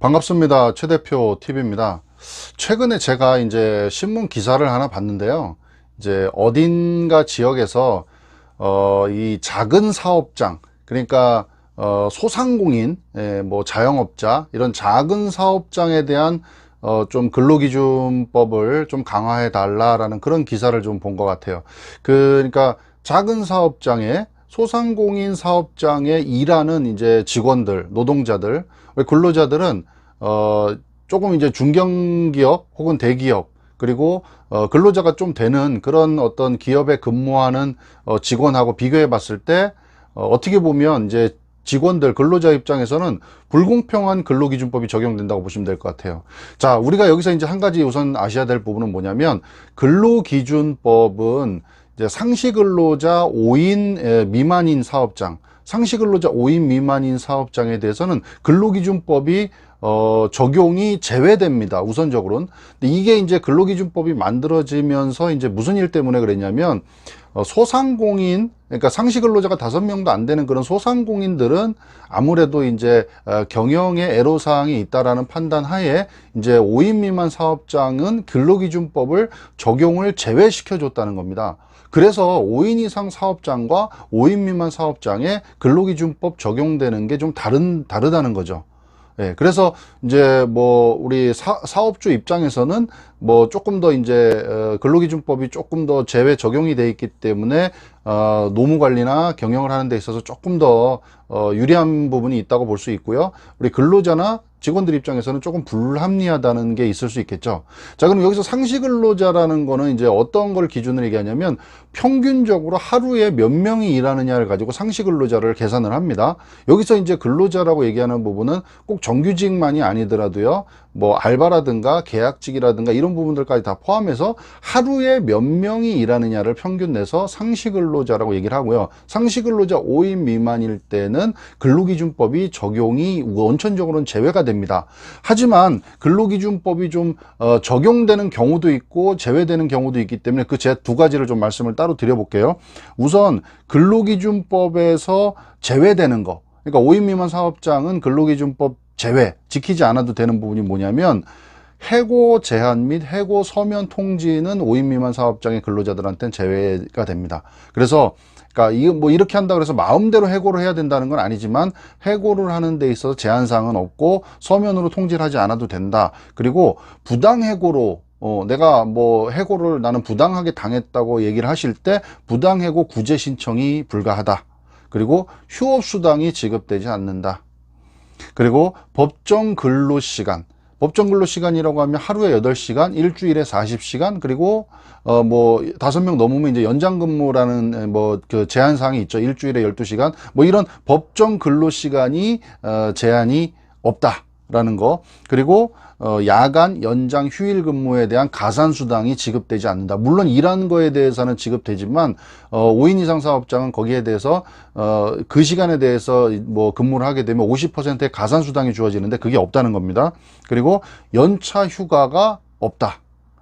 반갑습니다. 최 대표 TV입니다. 최근에 제가 이제 신문 기사를 하나 봤는데요. 이제 어딘가 지역에서 이 작은 사업장, 그러니까 소상공인, 뭐 자영업자 이런 작은 사업장에 대한 좀 근로기준법을 좀 강화해 달라라는 그런 기사를 좀 본 것 같아요. 그러니까 작은 사업장에 소상공인 사업장에 일하는 이제 직원들, 노동자들, 근로자들은 조금 이제 중견기업 혹은 대기업, 그리고 근로자가 좀 되는 그런 어떤 기업에 근무하는 직원하고 비교해 봤을 때 어떻게 보면 이제 직원들, 근로자 입장에서는 불공평한 근로기준법이 적용된다고 보시면 될 것 같아요. 자, 우리가 여기서 이제 한 가지 우선 아셔야 될 부분은 뭐냐면, 근로기준법은 이제 상시근로자 5인 미만인 사업장, 상시근로자 5인 미만인 사업장에 대해서는 근로기준법이 적용이 제외됩니다. 우선적으로는. 근데 이게 이제 근로기준법이 만들어지면서 이제 무슨 일 때문에 그랬냐면, 소상공인, 그러니까 상시근로자가 5명도 안 되는 그런 소상공인들은 아무래도 이제 경영에 애로사항이 있다라는 판단 하에 이제 5인 미만 사업장은 근로기준법을 적용을 제외시켜 줬다는 겁니다. 그래서 5인 이상 사업장과 5인 미만 사업장에 근로기준법 적용되는 게 좀 다르다는 거죠. 예, 그래서 이제 뭐 우리 사업주 입장에서는 뭐 조금 더 이제 근로기준법이 조금 더 제외 적용이 돼 있기 때문에 노무 관리나 경영을 하는 데 있어서 조금 더 유리한 부분이 있다고 볼 수 있고요. 우리 근로자나 직원들 입장에서는 조금 불합리하다는 게 있을 수 있겠죠. 자, 그럼 여기서 상시 근로자라는 거는 이제 어떤 걸 기준으로 얘기하냐면 평균적으로 하루에 몇 명이 일하느냐를 가지고 상시 근로자를 계산을 합니다. 여기서 이제 근로자라고 얘기하는 부분은 꼭 정규직만이 아니더라도요. 뭐 알바라든가 계약직이라든가 이런 부분들까지 다 포함해서 하루에 몇 명이 일하느냐를 평균 내서 상시 근로자라고 얘기를 하고요. 상시 근로자 5인 미만일 때는 근로기준법이 적용이 원천적으로는 제외가 됩니다. 하지만 근로기준법이 좀 적용되는 경우도 있고 제외되는 경우도 있기 때문에 그 제 두 가지를 좀 말씀을 따로 드려볼게요. 우선 근로기준법에서 제외되는 거, 그러니까 5인 미만 사업장은 근로기준법 제외, 지키지 않아도 되는 부분이 뭐냐면 해고 제한 및 해고 서면 통지는 5인 미만 사업장의 근로자들한테는 제외가 됩니다. 그래서 그러니까 이거 뭐 이렇게 한다 그래서 마음대로 해고를 해야 된다는 건 아니지만 해고를 하는 데 있어서 제한사항은 없고 서면으로 통지를 하지 않아도 된다. 그리고 부당해고로 내가 뭐 해고를 나는 부당하게 당했다고 얘기를 하실 때 부당해고 구제 신청이 불가하다. 그리고 휴업수당이 지급되지 않는다. 그리고 법정 근로시간, 법정 근로시간이라고 하면 하루에 8시간, 일주일에 40시간, 그리고 뭐 5명 넘으면 이제 연장 근무라는 뭐 그 제한 사항이 있죠. 일주일에 12시간. 뭐 이런 법정 근로시간이 제한이 없다라는 거. 그리고 야간 연장 휴일 근무에 대한 가산 수당이 지급되지 않는다. 물론 일하는 거에 대해서는 지급되지만 5인 이상 사업장은 거기에 대해서 그 시간에 대해서 뭐 근무를 하게 되면 50%의 가산 수당이 주어지는데 그게 없다는 겁니다. 그리고 연차 휴가가 없다.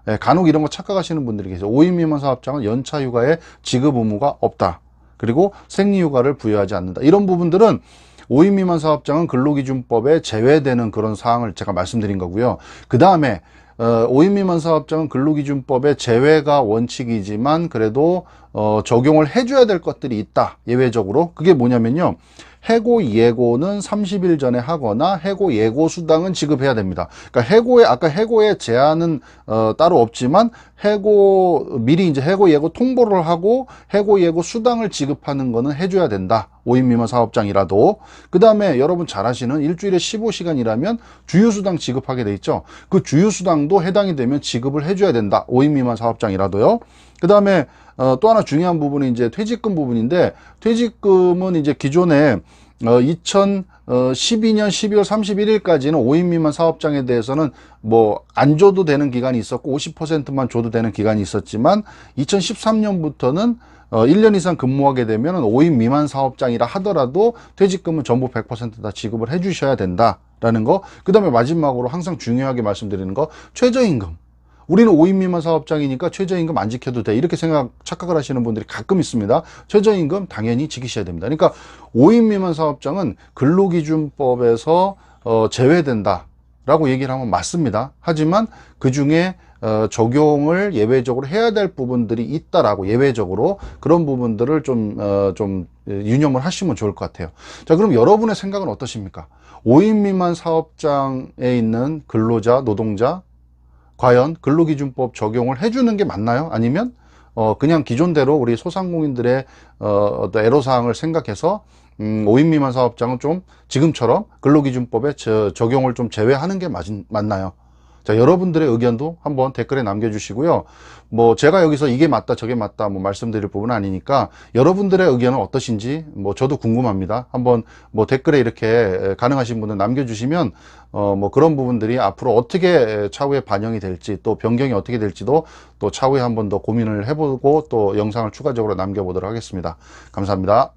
예, 간혹 이런 거 착각하시는 분들이 계세요. 5인 미만 사업장은 연차 휴가에 지급 의무가 없다. 그리고 생리휴가를 부여하지 않는다. 이런 부분들은 5인 미만 사업장은 근로기준법에 제외되는 그런 사항을 제가 말씀드린 거고요. 그 다음에 5인 미만 사업장은 근로기준법에 제외가 원칙이지만 그래도 적용을 해줘야 될 것들이 있다. 예외적으로. 그게 뭐냐면요. 해고 예고는 30일 전에 하거나 해고 예고 수당은 지급해야 됩니다. 그러니까 아까 해고의 제한은 따로 없지만 미리 이제 해고 예고 통보를 하고 해고 예고 수당을 지급하는 거는 해줘야 된다. 5인 미만 사업장이라도. 그 다음에 여러분 잘 아시는 일주일에 15시간이라면 주휴수당 지급하게 돼 있죠. 그 주휴수당도 해당이 되면 지급을 해줘야 된다. 5인 미만 사업장이라도요. 그 다음에 또 하나 중요한 부분이 이제 퇴직금 부분인데, 퇴직금은 이제 기존에 2012년 12월 31일까지는 5인 미만 사업장에 대해서는 뭐 안 줘도 되는 기간이 있었고 50%만 줘도 되는 기간이 있었지만 2013년부터는 1년 이상 근무하게 되면 5인 미만 사업장이라 하더라도 퇴직금은 전부 100% 다 지급을 해 주셔야 된다라는 거. 그 다음에 마지막으로 항상 중요하게 말씀드리는 거, 최저임금. 우리는 5인 미만 사업장이니까 최저임금 안 지켜도 돼. 이렇게 착각을 하시는 분들이 가끔 있습니다. 최저임금 당연히 지키셔야 됩니다. 그러니까 5인 미만 사업장은 근로기준법에서 제외된다. 라고 얘기를 하면 맞습니다. 하지만 그 중에 적용을 예외적으로 해야 될 부분들이 있다라고, 예외적으로 그런 부분들을 좀 유념을 하시면 좋을 것 같아요. 자, 그럼 여러분의 생각은 어떠십니까? 5인 미만 사업장에 있는 근로자, 노동자 과연 근로기준법 적용을 해주는 게 맞나요? 아니면 그냥 기존대로 우리 소상공인들의 어떤 애로사항을 생각해서 5인 미만 사업장은 좀 지금처럼 근로기준법에 적용을 좀 제외하는 게 맞나요? 자, 여러분들의 의견도 한번 댓글에 남겨주시고요. 뭐 제가 여기서 이게 맞다 저게 맞다 뭐 말씀드릴 부분은 아니니까 여러분들의 의견은 어떠신지 뭐 저도 궁금합니다. 한번 뭐 댓글에 이렇게 가능하신 분은 남겨주시면 뭐 그런 부분들이 앞으로 어떻게 차후에 반영이 될지, 또 변경이 어떻게 될지도 또 차후에 한번 더 고민을 해보고 또 영상을 추가적으로 남겨보도록 하겠습니다. 감사합니다.